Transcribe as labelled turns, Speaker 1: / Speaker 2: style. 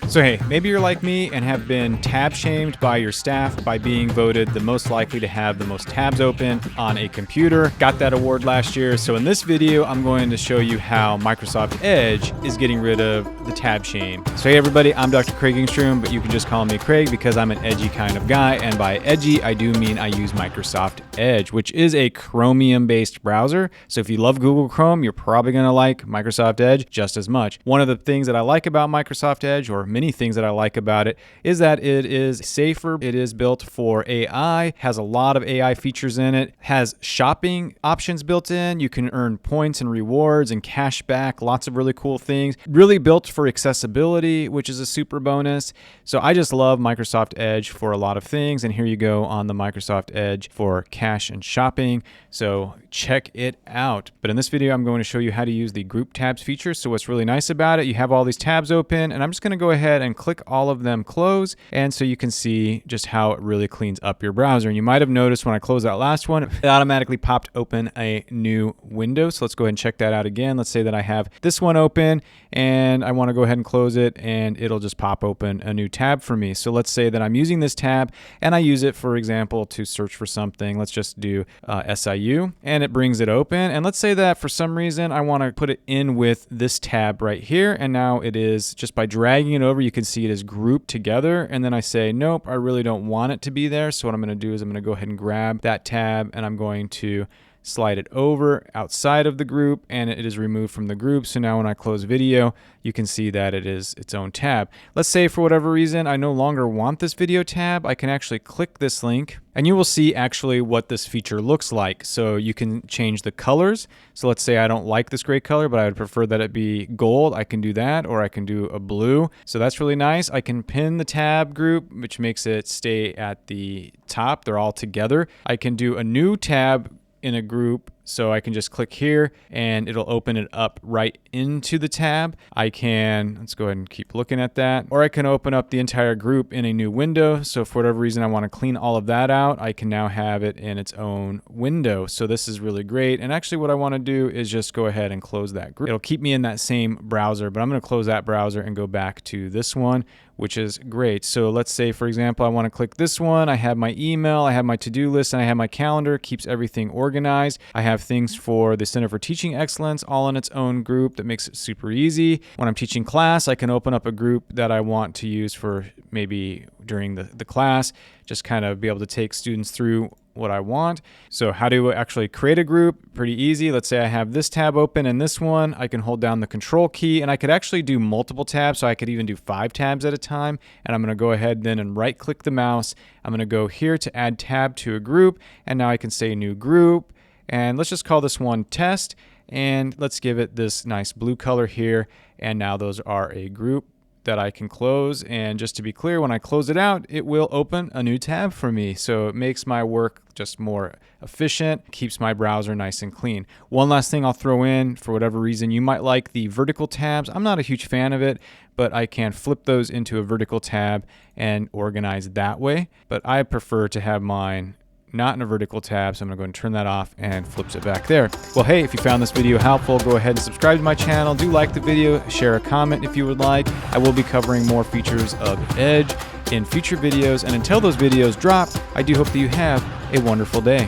Speaker 1: So hey, maybe you're like me and have been tab shamed by your staff by being voted the most likely to have the most tabs open on a computer. Got that award last year. So in this video, I'm going to show you how Microsoft Edge is getting rid of the tab shame. So hey everybody, I'm Dr. Craig Engstrom, but you can just call me Craig because I'm an edgy kind of guy. And by edgy, I do mean I use Microsoft Edge, which is a Chromium-based browser. So if you love Google Chrome, you're probably gonna like Microsoft Edge just as much. One of the things that I like about Microsoft Edge, or many things that I like about it, is that it is safer. It is built for AI, has a lot of AI features in it, has shopping options built in. You can earn points and rewards and cash back, lots of really cool things. Really built for accessibility, which is a super bonus. So I just love Microsoft Edge for a lot of things. And here you go on the Microsoft Edge for cash and shopping. So check it out. But in this video, I'm going to show you how to use the group tabs feature. So what's really nice about it, you have all these tabs open, and I'm just going to go ahead and click all of them close. And so you can see just how it really cleans up your browser. And you might have noticed when I closed that last one, it automatically popped open a new window. So let's go ahead and check that out again. Let's say that I have this one open and I want to go ahead and close it, and it'll just pop open a new tab for me. So let's say that I'm using this tab and I use it, for example, to search for something. Let's just do SIU, and it brings it open. And let's say that for some reason I want to put it in with this tab right here. And now it is, just by dragging it over, you can see it is grouped together. And then I say, nope, I really don't want it to be there. So what I'm going to do is I'm going to go ahead and grab that tab and I'm going to slide it over outside of the group, and it is removed from the group. So now when I close video, you can see that it is its own tab. Let's say for whatever reason I no longer want this video tab, I can actually click this link and you will see actually what this feature looks like. So you can change the colors. So let's say I don't like this gray color, but I would prefer that it be gold. I can do that, or I can do a blue. So that's really nice. I can pin the tab group, which makes it stay at the top. They're all together. I can do a new tab in a group, so I can just click here and it'll open it up right into the tab. I can, let's go ahead and keep looking at that, or I can open up the entire group in a new window. So for whatever reason I want to clean all of that out, I can now have it in its own window. So this is really great. And actually what I want to do is just go ahead and close that group. It'll keep me in that same browser, but I'm going to close that browser and go back to this one, which is great. So let's say, for example, I want to click this one. I have my email, I have my to-do list, and I have my calendar. Keeps everything organized. I have things for the Center for Teaching Excellence all in its own group that makes it super easy. When I'm teaching class, I can open up a group that I want to use for maybe during the class, just kind of be able to take students through what I want. So how to actually create a group? Pretty easy. Let's say I have this tab open and this one. I can hold down the control key and I could actually do multiple tabs. So I could even do 5 tabs at a time. And I'm going to go ahead then and right click the mouse. I'm going to go here to add tab to a group. And now I can say new group. And let's just call this one test. And let's give it this nice blue color here. And now those are a group that I can close. And just to be clear, when I close it out, it will open a new tab for me. So it makes my work just more efficient, keeps my browser nice and clean. One last thing I'll throw in, for whatever reason, you might like the vertical tabs. I'm not a huge fan of it, but I can flip those into a vertical tab and organize that way. But I prefer to have mine not in a vertical tab, so I'm gonna go ahead and turn that off and flips it back there. Well, hey, if you found this video helpful, go ahead and subscribe to my channel. Do like the video, share a comment if you would like. I will be covering more features of Edge in future videos, and until those videos drop, I do hope that you have a wonderful day.